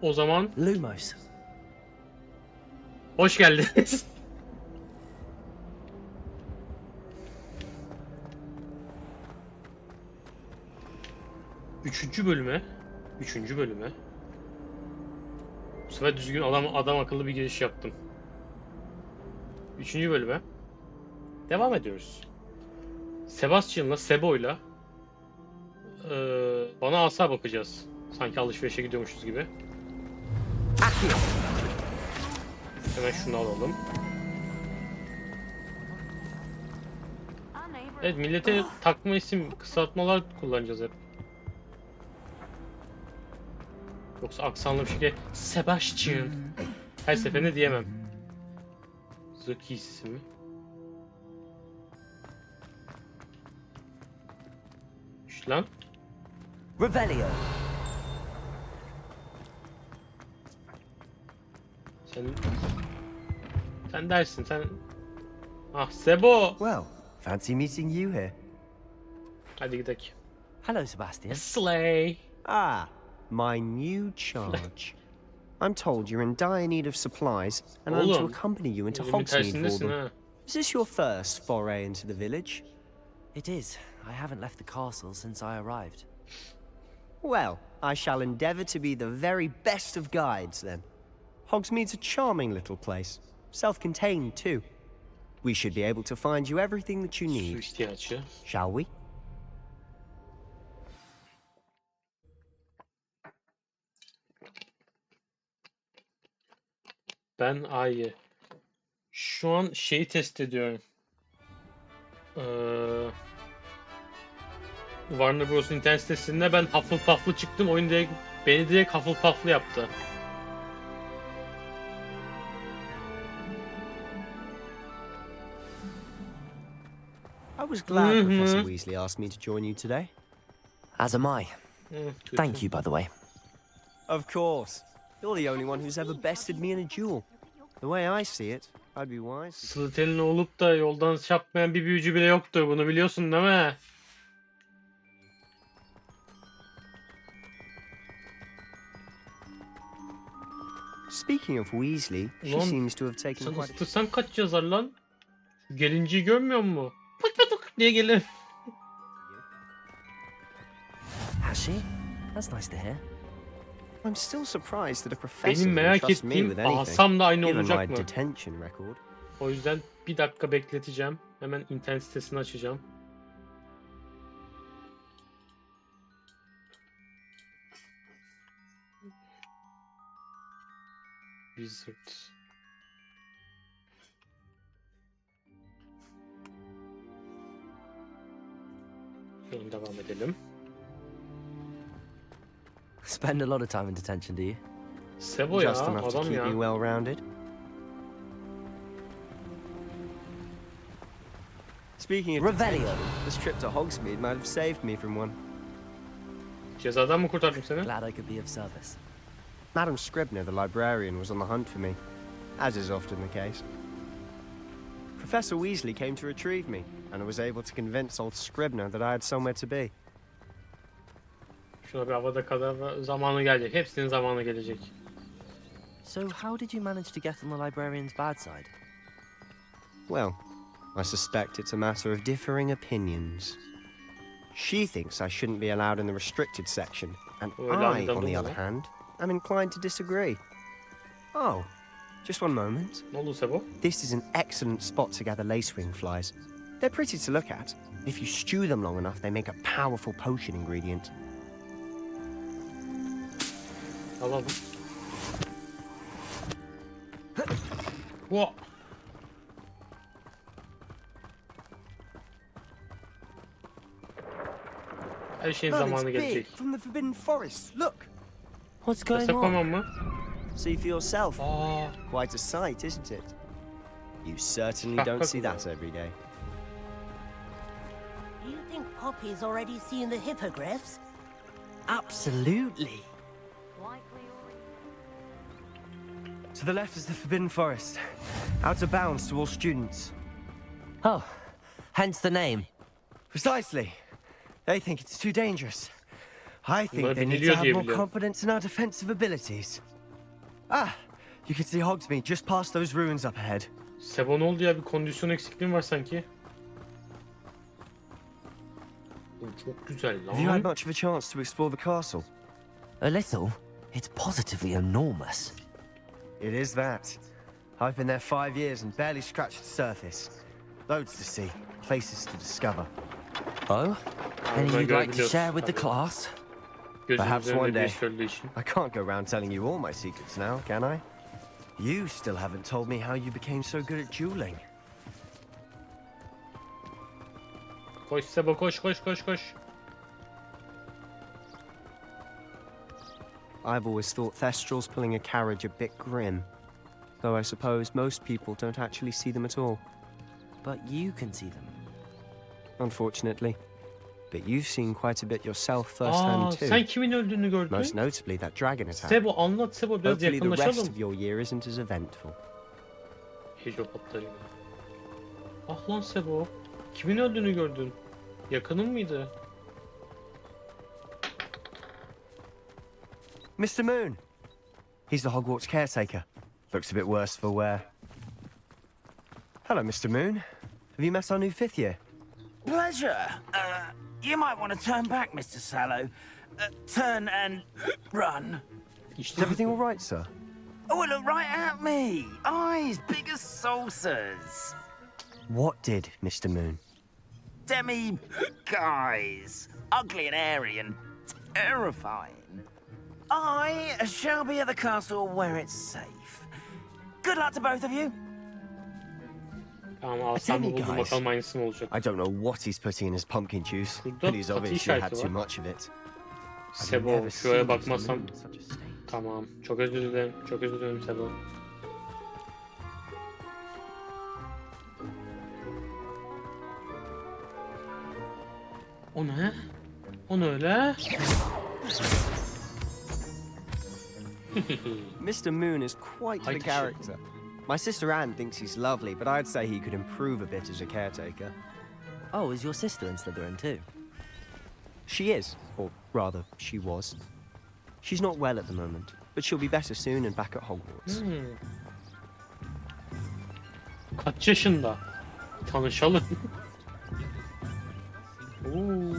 O zaman Lumos. hoş geldiniz. Üçüncü bölüme. Bu sefer düzgün adam akıllı bir giriş yaptım. Üçüncü bölüme. Devam ediyoruz. Sebastian'la Sebo'yla bana asa bakacağız. Sanki alışverişe gidiyormuşuz gibi. Hemen şunu alalım. Evet, millete takma isim, kısaltmalar kullanacağız hep. Yoksa aksanlı bir şekilde Sebastian her seferinde diyemem. Zeki ismi. Şu lan. Revelio. Sen dersin, sen... Ah, Sebo! Well, fancy meeting you here. Hadi gidelim. Hello, Sebastian. Slay! Ah, my new charge. I'm told you're in dire need of supplies, and I'm to accompany you into Hogsmeade for them. Is this your first foray into the village? It is. I haven't left the castle since I arrived. Well, I shall endeavour to be the very best of guides, then. Hogsmeade's a charming little place. Self-contained, too. We should be able to find you everything that you need. Shall we? Ben A'yı. Şu an şeyi test ediyorum. Warner Bros'un internet sitesinde ben Hufflepuff'lı çıktım. Oyun beni direkt Hufflepuff'lı yaptı. I was glad Professor Weasley asked me to join you today. As am I. Thank you, by the way. Of course. You're the only one who's ever bested me in a duel. The way I see it, I'd be wise. Slytherin olup da yoldan çarpmayan bir büyücü bile yoktur. Bunu biliyorsun değil mi? Speaking of Weasley, she seems to have taken quite. Sen ısıtırsan kaç yazar lan? Şu gelinciyi görmüyor musun? Pıt pıt pıt diye gelir. Has she? That's nice to hear. I'm still surprised that a professor Benim merak would trust me ettiğim with anything, Asam da aynı given olacak my mı? detention record. O yüzden bir dakika bekleteceğim. Hemen internet sitesini açacağım. Wizard. Şöyle devam edelim. Spend a lot of time in detention, do you? Sebo ya, Just enough to adam keep ya. me well-rounded. Speaking of detention, this trip to Hogsmeade might have saved me from one. Cezadan mı kurtardım seni? Glad I could be of service. Madam Scribner, the librarian, was on the hunt for me, as is often the case. Professor Weasley came to retrieve me, and I was able to convince old Scribner that I had somewhere to be. Şuna bir havada kadar zamanı gelecek. Hepsinin zamanı gelecek. So how did you manage to get on the librarian's bad side? Well, I suspect it's a matter of differing opinions. She thinks I shouldn't be allowed in the restricted section, and I, on the other hand, am inclined to disagree. Oh, just one moment. Ne oldu Sebo? This is an excellent spot to gather lacewing flies. They're pretty to look at. If you stew them long enough, they make a powerful potion ingredient. Alalım. What? Her şeyin zamanı gelecek. From the Forbidden Forest. Look. What's going Yasak on? olmam mı? See for yourself. Aa, Quite a sight, isn't it? You certainly don't see that every day. Do you think Poppy's already seen the hippogriffs? Absolutely. To the left is the Forbidden Forest. Out of bounds to all students. Oh, hence the name. Precisely. They think it's too dangerous. I think Bunları they need to bililiyor have diye more biliyorum. confidence in our defensive abilities. Ah, you can see Hogsmeade just past those ruins up ahead. Sebo ne oldu ya? Bir kondisyon eksikliğim var sanki. Oğlum çok güzel Have you had lan. much of a chance to explore the castle? A little. It's positively enormous. It is that. I've been there 5 years and barely scratched the surface. Loads to see, places to discover. Oh? Any Bunları you'd like to görebiliyoruz share with the tabii. class? Gözümüzün Perhaps one önünde bir day. iş söylediği için. I can't go around telling you all my secrets now, can I? You still haven't told me how you became so good at dueling. Koş Sebo, koş koş koş koş. I've always thought Thestrals pulling a carriage a bit grim. Though I suppose most people don't actually see them at all. But you can see them. Unfortunately. But you've seen quite a bit yourself Aa, firsthand too. sen kimin öldüğünü gördün? Most notably that dragon attack. Sebo anlat Sebo, biraz Hopefully the rest yakınlaşalım. of your year isn't as eventful. Hecopatlarıyla. Ah lan Sebo. Kimin öldüğünü gördün? Yakının mıydı? Mr. Moon! He's the Hogwarts caretaker. Looks a bit worse for wear. Hello, Mr. Moon. Have you met our new 5th year? Pleasure. You might want to turn back, Mr. Sallow. Turn and run. Is everything all right, sir? Oh, look right at me. Eyes big as saucers. What did, Mr. Moon? Demi guys. Ugly and airy and terrifying. I shall be at the castle where it's safe. Good luck to both of you. Tamam, Asam Atemi buldum, guys. bakalım aynısı mı olacak. I don't know what he's putting in his pumpkin juice, Şurada but he's katı obviously had işareti too var. much of it. I've Sebo, never şuraya seen Mr. bakmazsam... Moon in such a state. Tamam, çok özür dilerim. Çok özür dilerim Sebo. O ne? O ne öyle? Mr. Moon is quite the Haydi character. My sister Anne thinks he's lovely, but I'd say he could improve a bit as a caretaker. Oh, is your sister in Slytherin too? She is, or rather, she was. She's not well at the moment, but she'll be better soon and back at Hogwarts. Kaç yaşında? Tanışalım. Oo.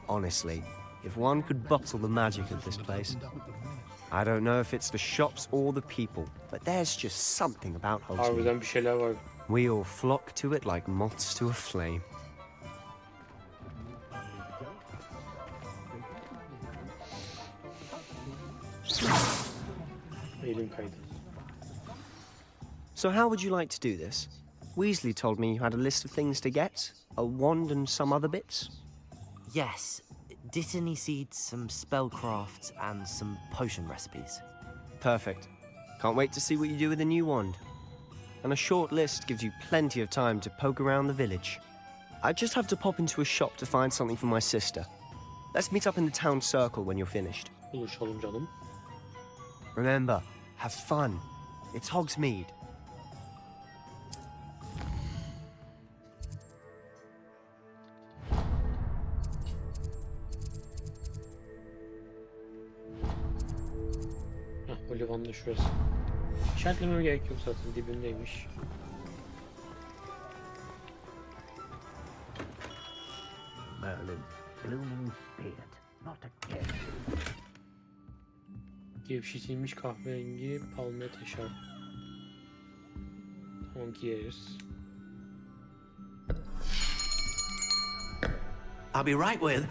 Honestly, if one could bottle the magic of this place. I don't know if it's the shops or the people, but there's just something about Hogsmeade. Harbiden bir şeyler var. We all flock to it like moths to a flame. Elim kaydı. So how would you like to do this? Weasley told me you had a list of things to get, a wand and some other bits. Yes. Dittany seeds, some spellcrafts, and some potion recipes. Perfect. Can't wait to see what you do with the new wand. And a short list gives you plenty of time to poke around the village. I just have to pop into a shop to find something for my sister. Let's meet up in the town circle when you're finished. Buluşalım canım. Remember, have fun. It's Hogsmeade. Heh, Olivan da şurası. İşaretlememe gerek yok zaten, dibindeymiş. Merlin, blooming beard, not a kid. Gevşetilmiş kahverengi palmiye taşar. Tamam, giyeriz. I'll be right with...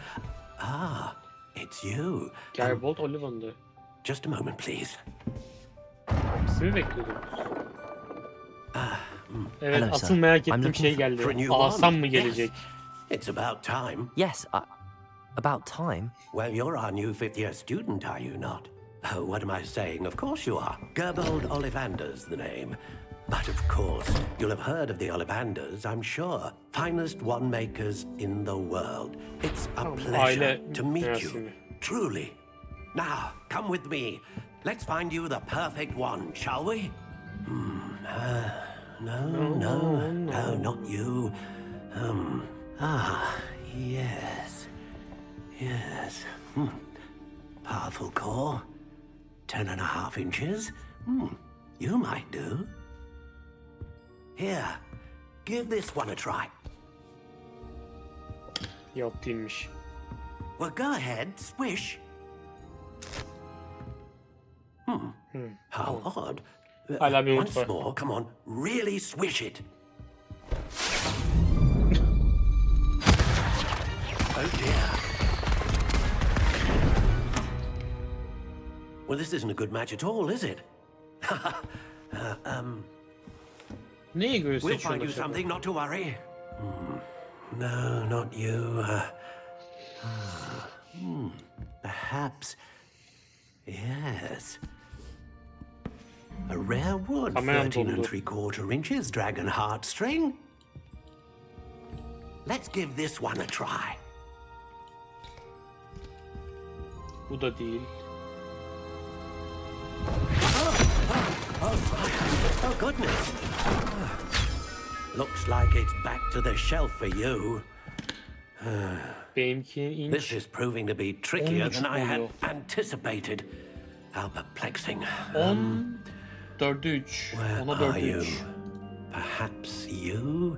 Ah, it's you. Gerbold Olivan'dı. Just a moment, please. İsmi bekliyordunuz. Evet, Hello, asıl sir. merak I'm ettiğim looking şey for a geldi. new Asam one. mı gelecek? It's about time. Yes, about time. Well, you're our new fifth-year student, are you not? Oh, what am I saying? Of course you are. Gerbold Ollivander's the name. But of course, you'll have heard of the Ollivanders, I'm sure. Finest wand makers in the world. It's a pleasure aile to meet you. mirasını. Truly. Now, come with me. Let's find you the perfect one, shall we? No, not you. Ah, yes. Yes. Powerful core. 10.5 inches. You might do. Here, give this one a try. Yok değilmiş. Well, go ahead, swish. How odd. Hala bir umut Once var. more, come on, really swish it. Oh dear. Well, this isn't a good match at all, is it? Neyi göğüs We'll find seçiyorsun you acaba? something, not to worry. No, not you. Perhaps. Yes. A rare wood, Kameram 13 dondu. 3/4 inches, dragon heartstring. Let's give this one a try. Bu da değil. Oh, goodness. Looks like it's back to the shelf for you. Benimki This inç. is proving to be trickier than I had oluyor. anticipated. How perplexing. 4'e 3. Where Ona are 4'e you? 3. Perhaps you?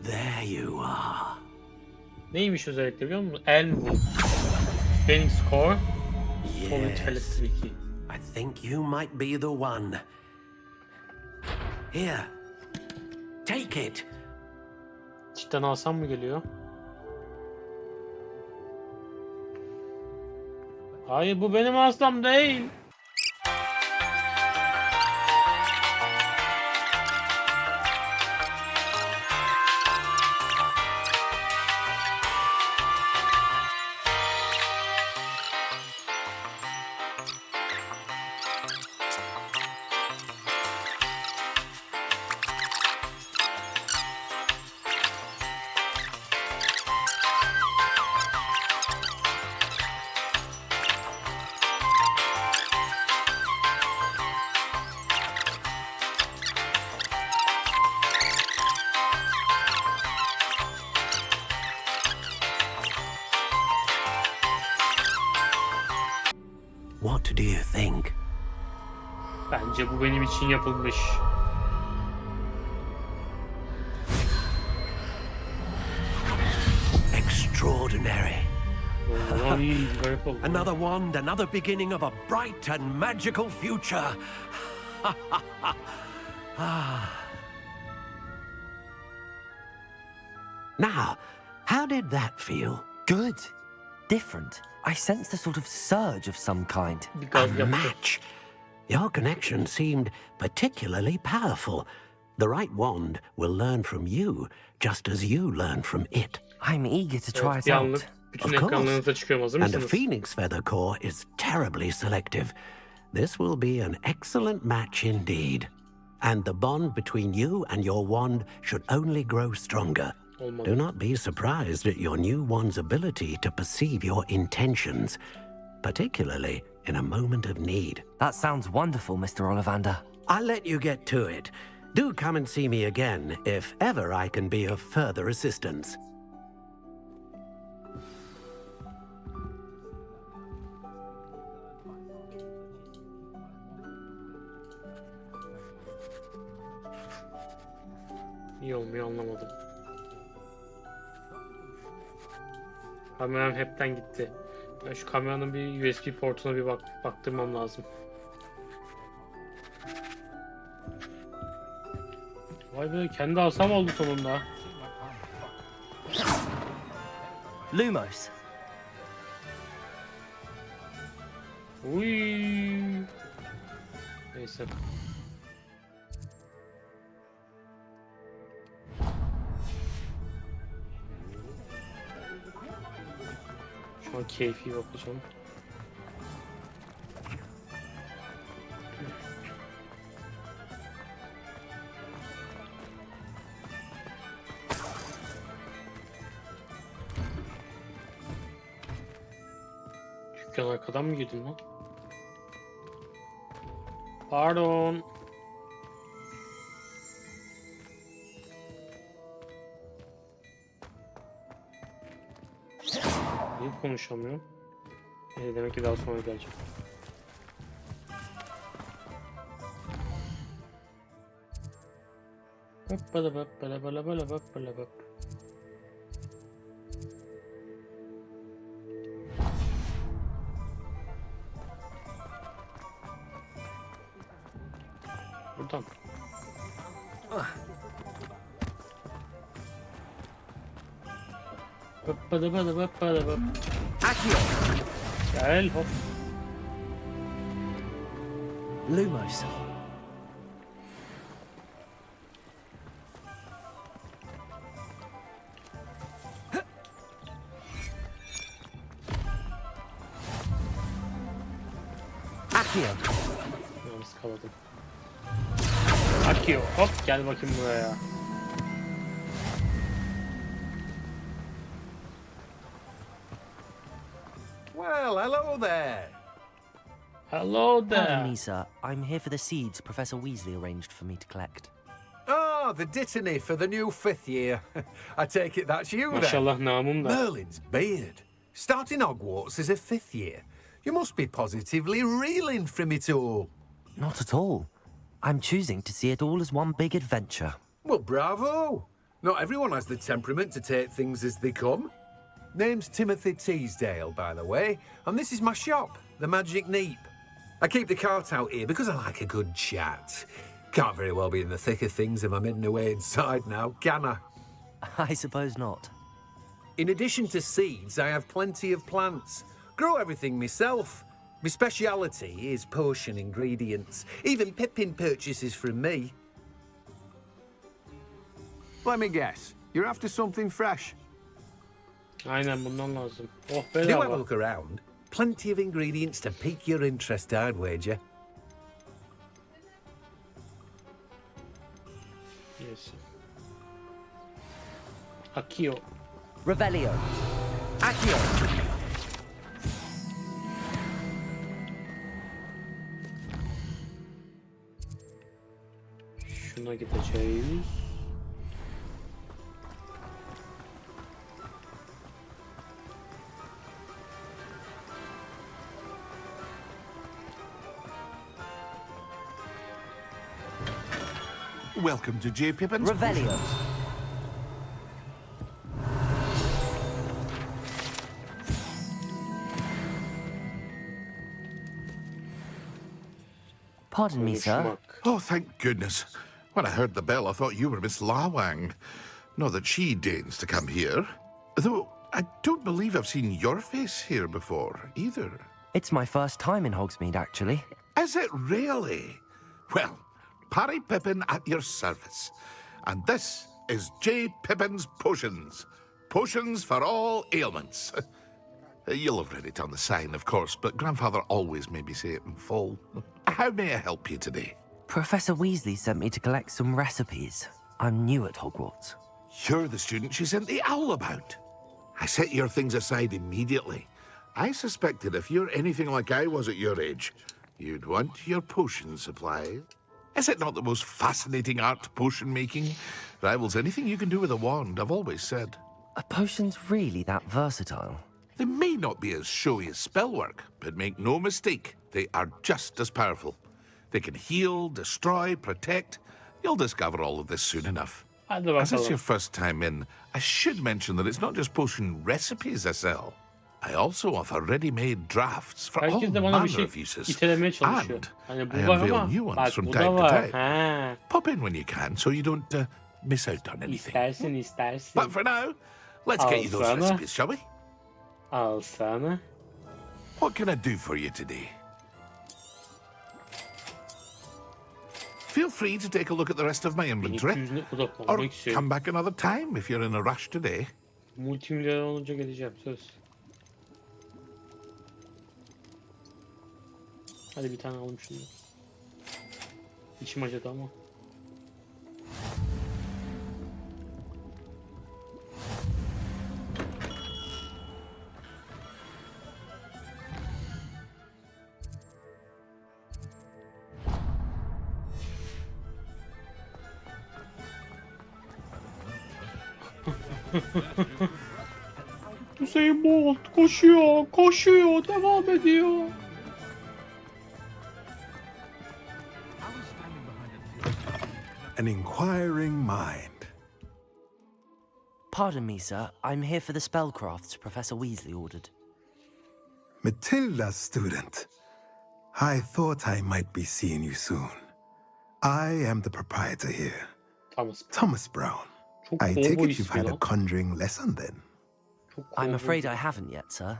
There you are. Neymiş özellikle biliyor musun? Elm. Benim skor. Solid Yes, Felix 2. I think you might be the one. Here, take it. Cidden Asam mı geliyor? Hayır bu benim Asam değil. What do you think? Bence bu benim için yapılmış. Extraordinary. Ay, garip oldu. Another wand, another beginning of a bright and magical future. Now, how did that feel? Good. Different. I sensed a sort of surge of some kind. Bir A gaz yaptı. match. Your connection seemed particularly powerful. The right wand will learn from you, just as you learn from it. I'm eager to try Evet, it bir out. anlık bütün Of course. ekranlarınıza çıkıyorum. Hazır And a mısınız? phoenix feather core is terribly selective. This will be an excellent match indeed. And the bond between you and your wand should only grow stronger. Olmadı. Do not be surprised at your new wand's ability to perceive your intentions, particularly in a moment of need. That sounds wonderful, Mr. Ollivander. I'll let you get to it. Do come and see me again if ever I can be of further assistance. İyi olmuyor anlamadım. Kameram hepten gitti. Ben şu kameranın bir USB portuna bir baktırmam lazım. Vay be kendi asam oldu sonunda. Lumos. Uy. Neyse. Şu an keyfi bakacağım. Dükkan arkadan mı girdin lan? Pardon. Niye konuşamıyorum? Demek ki daha sonra gelecek. Bala bala bala bala bala bala bala. Buradan. Bala bala bala bala bala. Gel hop. Lumos. Yalnız kaladım. Akıyor. Hop gel bakayım buraya. Well, hello there. Hello Pardon there. me, sir. I'm here for the seeds Professor Weasley arranged for me to collect. Ah, the dittany for the new 5th year. I take it that's you then. Maşallah namım da. Merlin's beard. Starting Hogwarts as a 5th year. You must be positively reeling from it all. Not at all. I'm choosing to see it all as one big adventure. Well, bravo. Not everyone has the temperament to take things as they come. Name's Timothy Teasdale, by the way, and this is my shop, the Magic Neep. I keep the cart out here because I like a good chat. Can't very well be in the thick of things if I'm hidden away inside now, can I? I suppose not. In addition to seeds, I have plenty of plants. Grow everything myself. My speciality is potion ingredients. Even Pippin purchases from me. Let me guess. You're after something fresh. Aynen bundan lazım. Oh Do have a bedava. look around. Plenty of ingredients to pique your interest, I'd wager. Yes. Akıyor. Revelio. Accio. Şuna gideceğiz. Welcome to J. Pippin's Revelio. Potions. Pardon me, sir. Konuşmak. Oh, thank goodness. When I heard the bell, I thought you were Miss Lawang. Not that she deigns to come here. Though I don't believe I've seen your face here before, either. It's my first time in Hogsmeade, actually. Is it really? Well, Parry Pippin at your service. And this is J. Pippin's Potions. Potions for all ailments. You'll have read it on the sign, of course, but Grandfather always made me say it in full. How may I help you today? Professor Weasley sent me to collect some recipes. I'm new at Hogwarts. You're the student she sent the owl about. I set your things aside immediately. I suspected if you're anything like I was at your age, you'd want your potion supply. Is it not the most fascinating art, potion making? Rivals anything you can do with a wand, I've always said. Are potions really that versatile? They may not be as showy as spellwork, but make no mistake, they are just as powerful. They can heal, destroy, protect. You'll discover all of this soon enough. Hadi As it's bakalım. your first time in, I should mention that it's not just potion recipes I sell. I also offer ready-made drafts for all Herkes de bana bir manner şey of uses. itelemeye çalışıyor. And Hani I bu var unveil ama new ones bak from bu time da to var. time. Ha. Pop in when you can so you don't miss out on anything. İstersin istersin. But for now, let's get you those Alsana. recipes, shall we? Al sana. What can I do for you today? Feel free to take a look at the rest of my inventory. 1200'üne Or odaklanmak istiyorum. come back another time if you're in a rush today. Multimilyoner olunca geleceğim söz. Hadi bir tane alalım şunu. İçim acıdı ama. Usain Bolt koşuyor, koşuyor, devam ediyor. An inquiring mind. Pardon me, sir. I'm here for the spellcrafts Professor Weasley ordered. Matilda's student. I thought I might be seeing you soon. I am the proprietor here, Thomas Brown. I take it you've had a conjuring lesson then? I'm afraid I haven't yet, sir.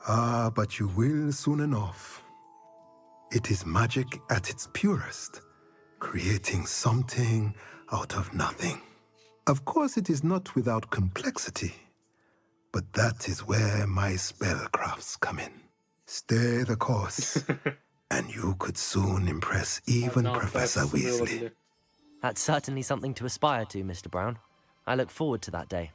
Ah, but you will soon enough. It is magic at its purest, creating something out of nothing. Of course, it is not without complexity, but that is where my spellcrafts come in. Stay the course, and you could soon impress even Professor Weasley. That's certainly something to aspire to, Mr. Brown. I look forward to that day.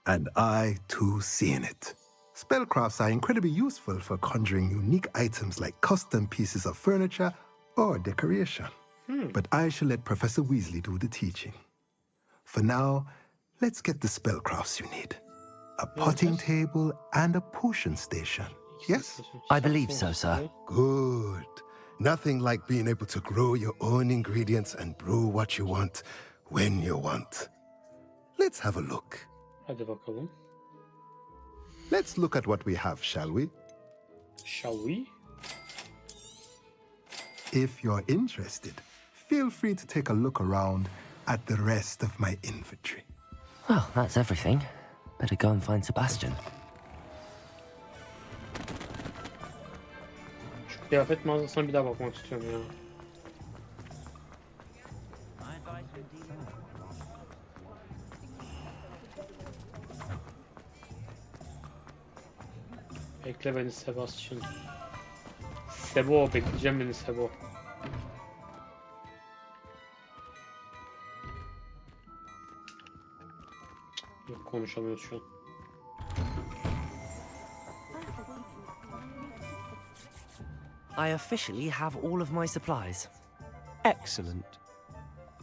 And I, too, see in it. Spellcrafts are incredibly useful for conjuring unique items like custom pieces of furniture or decoration. But I shall let Professor Weasley do the teaching. For now, let's get the spellcrafts you need. A potting table and a potion station. Yes? I believe so, sir. Good. Nothing like being able to grow your own ingredients and brew what you want when you want. Let's have a look. Hadi bakalım. Let's look at what we have, shall we? Shall we? If you're interested, feel free to take a look around at the rest of my inventory. Well, that's everything. Better go and find Sebastian. Şu kıyafet mağazasına bir daha bakmak istiyorum ya. Bekle beni Sebastian. Sebo, bekleyeceğim beni Sebo. Yok, konuşamıyoruz şu an. I officially have all of my supplies. Excellent.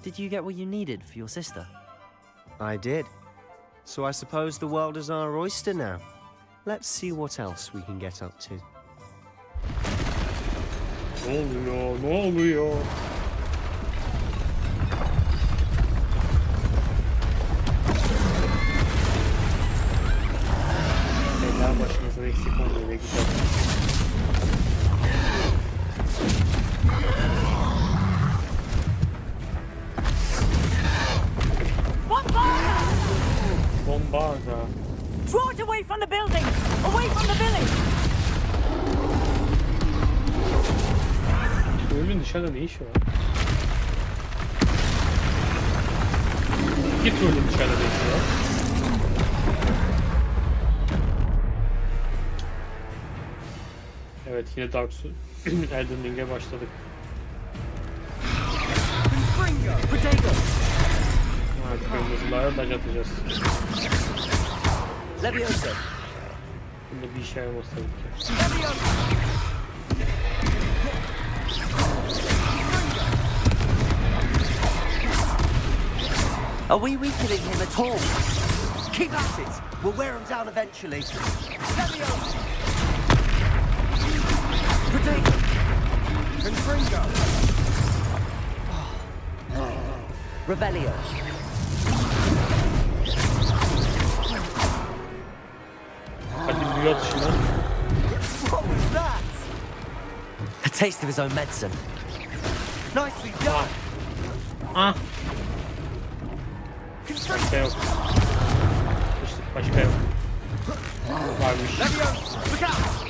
Did you get what you needed for your sister? I did. So I suppose the world is our oyster now. Let's see what else we can get up to. Ne oluyor? Ne oluyor? Beyler başımızdan eksik olmuyor ne güzel. Bombarda. Draw it away from the building! Away from the village! Trollün dışarıda ne işi var? İki trollün dışarıda ne işi var? Evet, yine Dark Souls Elden Ring'e başladık. Evet, kırmızılara daş atacağız. Leviosa. Bunda bir işe yaramaz tabii ki. Are we weakening him at all? Keep at it. We'll wear him down eventually. Leviosa. Potato. Confringo. Revelio. Hadi büyü atışına. What was that? A taste of his own medicine. Nicely done. Ah. Başka yok. Başka yok. Varmış. Look out!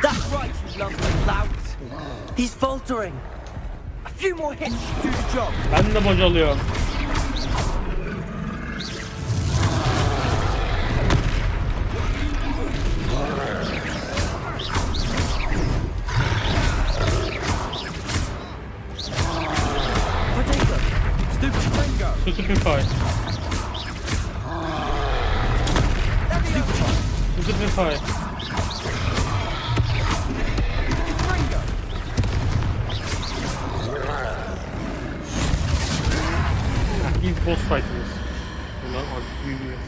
That's right, you lumbering lout. He's faltering. A few more hits to do the job. Ben de bocalıyorum. Stupefy. Fire. İlk boss fight'ımız. Bunlar artık büyüyor.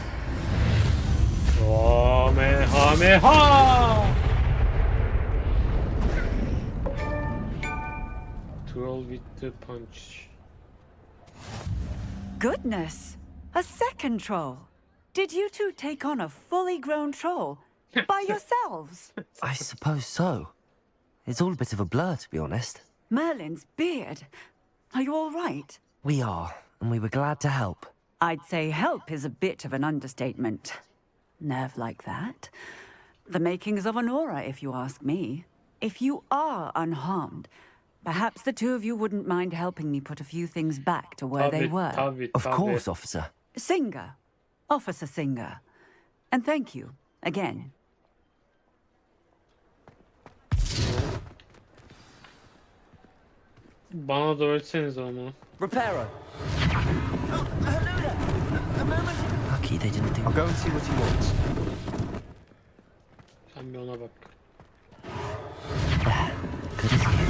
Kamehameha! Troll with the punch. Goodness! A second troll! Did you two take on a fully grown troll by yourselves? I suppose so. It's all a bit of a blur, to be honest. Merlin's beard. Are you all right? We are, and we were glad to help. I'd say help is a bit of an understatement. Nerve like that. The makings of an aura, if you ask me. If you are unharmed, perhaps the two of you wouldn't mind helping me put a few things back to where they were. Of course, officer. Singer. Officer Singer. And thank you, again. Bana da öğretseniz onu. Repairer. Oh, hello there. A moment. Lucky they didn't do. I'll go and see what he wants. Sen bir ona bak. There. Good as new.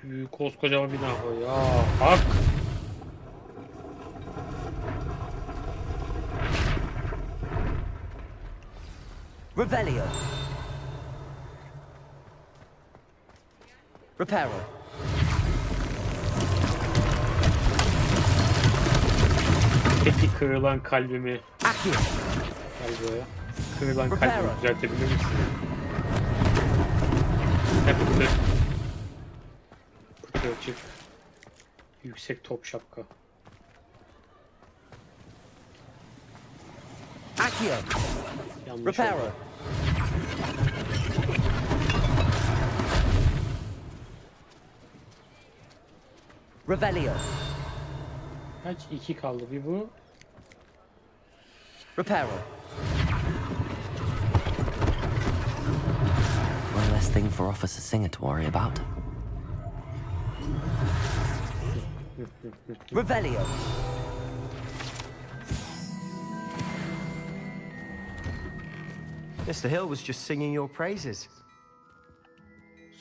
Büyük koskocaman bir bina koy ya. Bak. Revelio. Repairer. Peki kırılan kalbimi. Accio. Gel buraya. Kırılan kalbimi düzeltebilir misin? Hep pıtır. Pıtırcık. Yüksek top şapka. Accio. Yanlış Repairer. oldu. Revelio. Kaç? 2 kaldı. Bir bu. Repairer. One less thing for Officer Singer to worry about. Revelio. Mr. Hill was just singing your praises.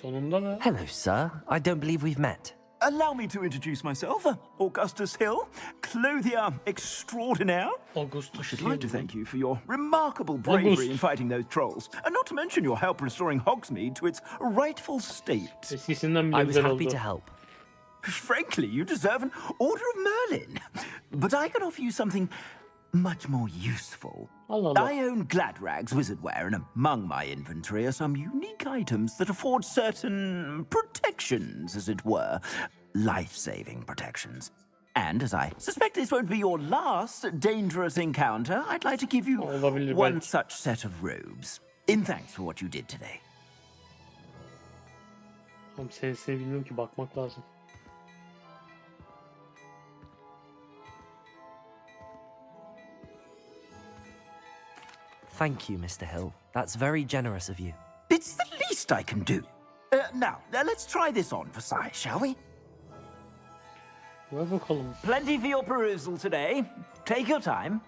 Sonunda da. Hello, sir. I don't believe we've met. Allow me to introduce myself, Augustus Hill, clothier extraordinaire. Augustus I should Hill. like to thank you for your remarkable bravery in fighting those trolls, and not to mention your help restoring Hogsmeade to its rightful state. Eskisinden bile I was güzel happy oldu. to help. Frankly, you deserve an Order of Merlin. But I can offer you something much more useful. Allah Allah. I own Gladrag's wizardware, and among my inventory are some unique items that afford certain protections, as it were. Life-saving protections. And as I suspect this won't be your last dangerous encounter, I'd like to give you Olabilir one belki. such set of robes, in thanks for what you did today. Oğlum seni bilmiyorum ki, bakmak lazım. Thank you, Mr. Hill. That's very generous of you. It's the least I can do. Now, let's try this on for size, shall we? Ver bakalım. Plenty for your perusal today. Take your time.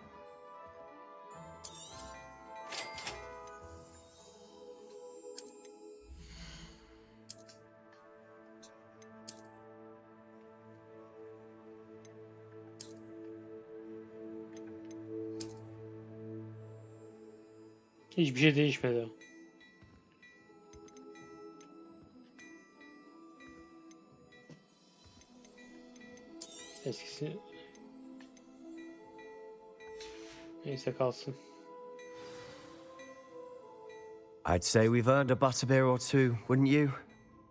Hiçbir şey değişmedi. Eskisi. Neyse kalsın. I'd say we've earned a butterbeer or two, wouldn't you?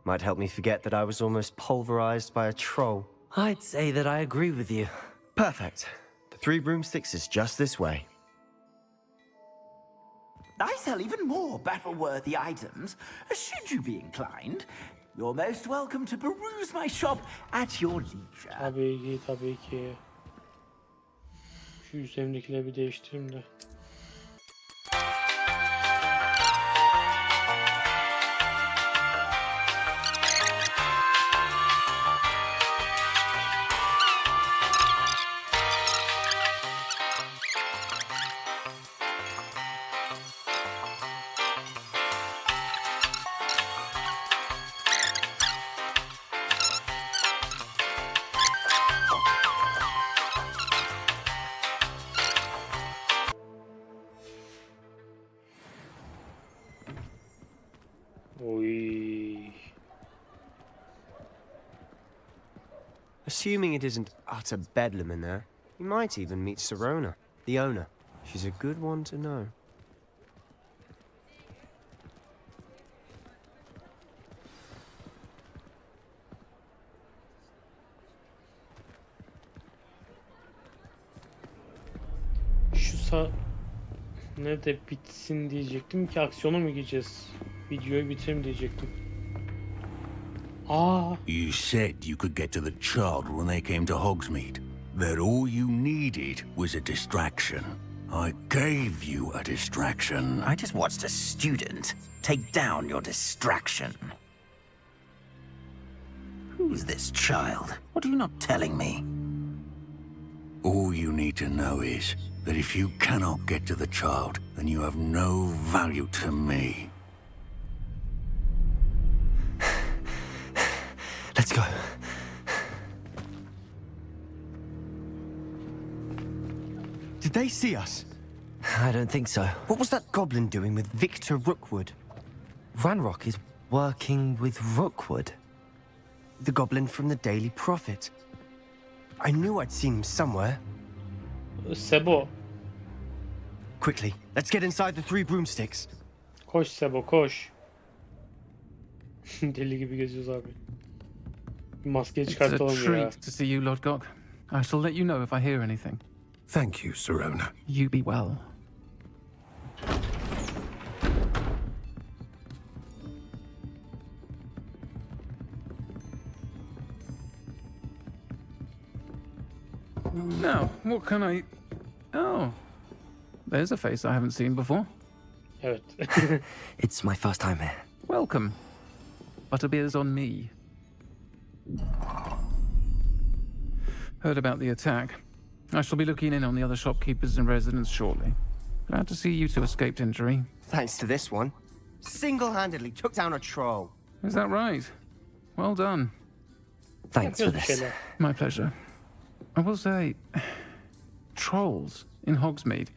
Might help me forget that I was almost pulverized by a troll. I'd say that I agree with you. Perfect. The 3 broomsticks is just this way. I sell even more battle-worthy items. Should you be inclined, you're most welcome to peruse my shop at your leisure. Tabii ki, tabii ki. Şu üzerimdekileri bir değiştireyim de. Assuming it isn't utter bedlam in there, you might even meet Sirona, the owner. She's a good one to know. Ne de bitsin diyecektim ki aksiyona mı gireceğiz? Videoyu bitirelim diyecektim. You said you could get to the child when they came to Hogsmeade. That all you needed was a distraction. I gave you a distraction. I just watched a student take down your distraction. Who's this child? What are you not telling me? All you need to know is that if you cannot get to the child, then you have no value to me. Let's go. Did they see us? I don't think so. What was that goblin doing with Victor Rookwood? Ranrock is working with Rookwood. The goblin from the Daily Prophet. I knew I'd seen him somewhere. Sebo. Quickly, let's get inside the 3 broomsticks. Koş Sebo koş. Deli gibi geziyoruz abi. Maskeyi It's a çıkartalım ya. treat to see you, Lord Gok. I shall let you know if I hear anything. Thank you, Sirona. You be well. Now, what can I... Oh, there's a face I haven't seen before. Evet. It's my first time here. Welcome. Butterbeer's on me. Heard about the attack. I shall be looking in on the other shopkeepers and residents shortly. Glad to see you two escaped injury. Thanks to this one. Single-handedly took down a troll. Is that right? Well done. Thanks for this. My pleasure. I will say, trolls in Hogsmeade.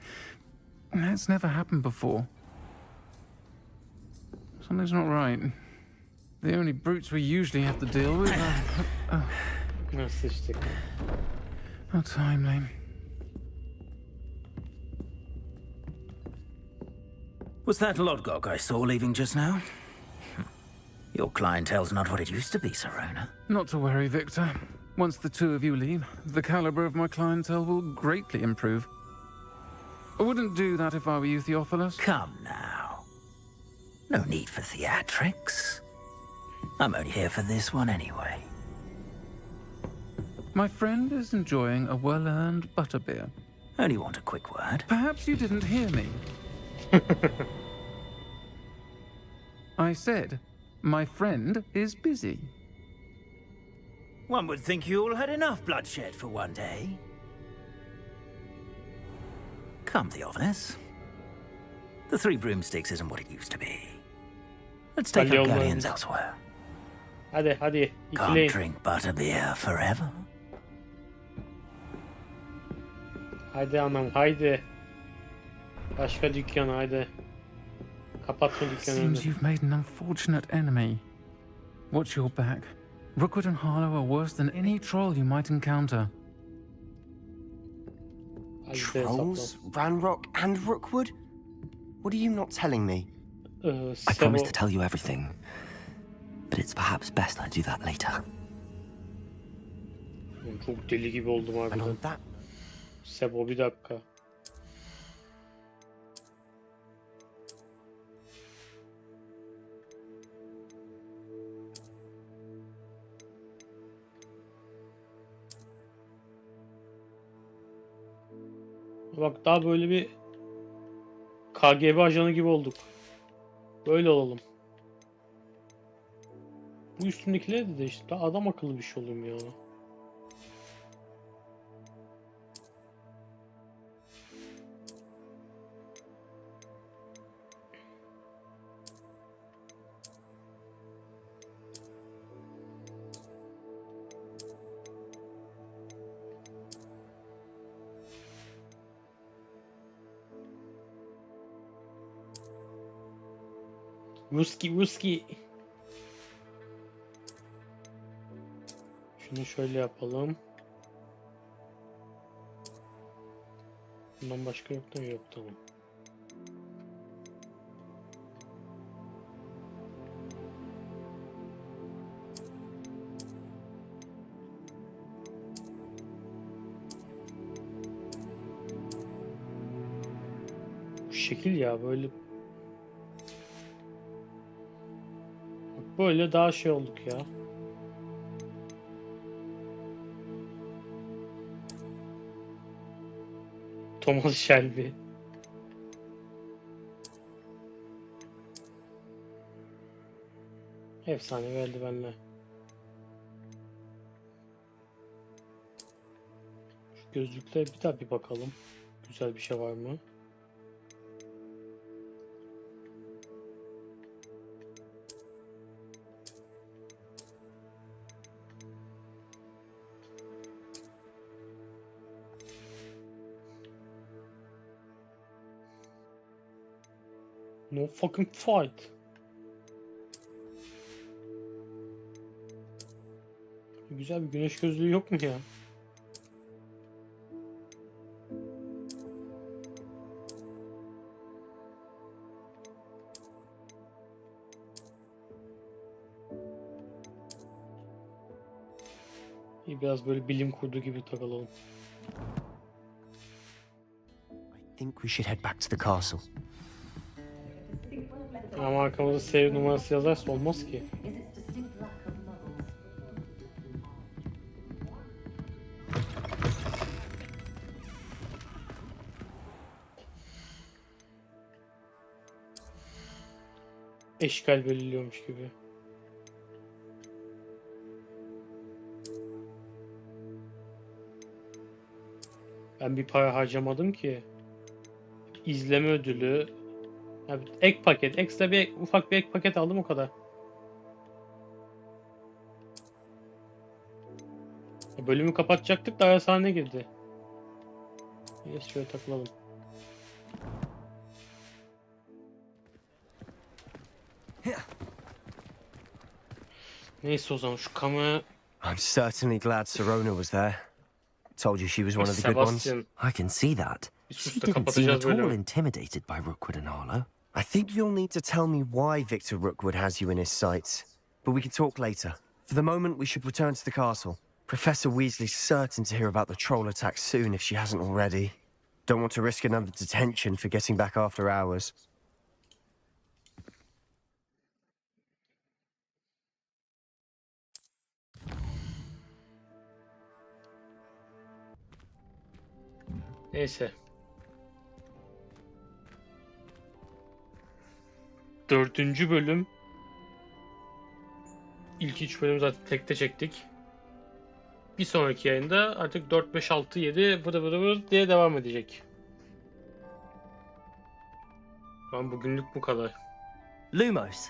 That's never happened before. Something's not right. The only brutes we usually have to deal with are... Nasıl sıçtık? How timely. Was that Lodgok I saw leaving just now? Your clientele's not what it used to be, Sirona. Not to worry, Victor. Once the 2 of you leave, the caliber of my clientele will greatly improve. I wouldn't do that if I were you, Theophilus. Come now. No need for theatrics. I'm only here for this one anyway. My friend is enjoying a well-earned butterbeer. Only want a quick word. Perhaps you didn't hear me. I said, my friend is busy. One would think you all had enough bloodshed for one day. Come, Theophilus. The 3 broomsticks isn't what it used to be. Let's take our galleons elsewhere. Hadi hadi. Can't İkileyin. drink butterbeer forever. Haydi anam haydi. Başka dükkan haydi. Kapatma dükkanı. Seems you've made an unfortunate enemy. Watch your back. Rookwood and Harlow are worse than any troll you might encounter. Trolls? Ranrock and Rookwood? What are you not telling me? I promise to tell you everything, but it's perhaps best I do that later. Çok deli gibi oldum harbiden. Sebo bir dakika. Bak daha böyle bir KGB ajanı gibi olduk. Böyle olalım. Bu üstündekiler de işte daha adam akıllı bir şey olayım ya. Whiskey. Bunu şöyle yapalım. Bundan başka yok da yok, tamam. Bu şekil ya böyle. Bak böyle daha şey olduk ya. Thomas Shelby. Efsane eldivenler. Şu gözlüklere bir daha bir bakalım. Güzel bir şey var mı? No fucking fight. Güzel bir güneş gözlüğü yok mu ya? İyi, biraz böyle bilim kurdu gibi takılalım. I think we should head back to the castle. Ama arkamızda save numarası yazarsa olmaz ki. Eşkal belirliyormuş gibi. Ben bir para harcamadım ki. İzleme ödülü. Ya ek paket, ekstra bir ufak bir ek paket aldım, o kadar. Bölümü kapatacaktık da ara sahne girdi. Neyse şöyle takılalım. Neyse o zaman şu kamera... I'm certainly glad Sirona was there. Told you she was one of the good ones. Sebastian. I can see that. She didn't seem at all intimidated by Rookwood and Harlow. I think you'll need to tell me why Victor Rookwood has you in his sights. But we can talk later. For the moment, we should return to the castle. Professor Weasley's certain to hear about the troll attack soon if she hasn't already. Don't want to risk another detention for getting back after hours. Neyse. 4. bölüm. İlk 3 bölüm zaten tekte çektik. Bir sonraki yayında artık 4, 5, 6, 7 bıdı bıdı bıdı diye devam edecek. Bugünlük bu kadar. Lumos.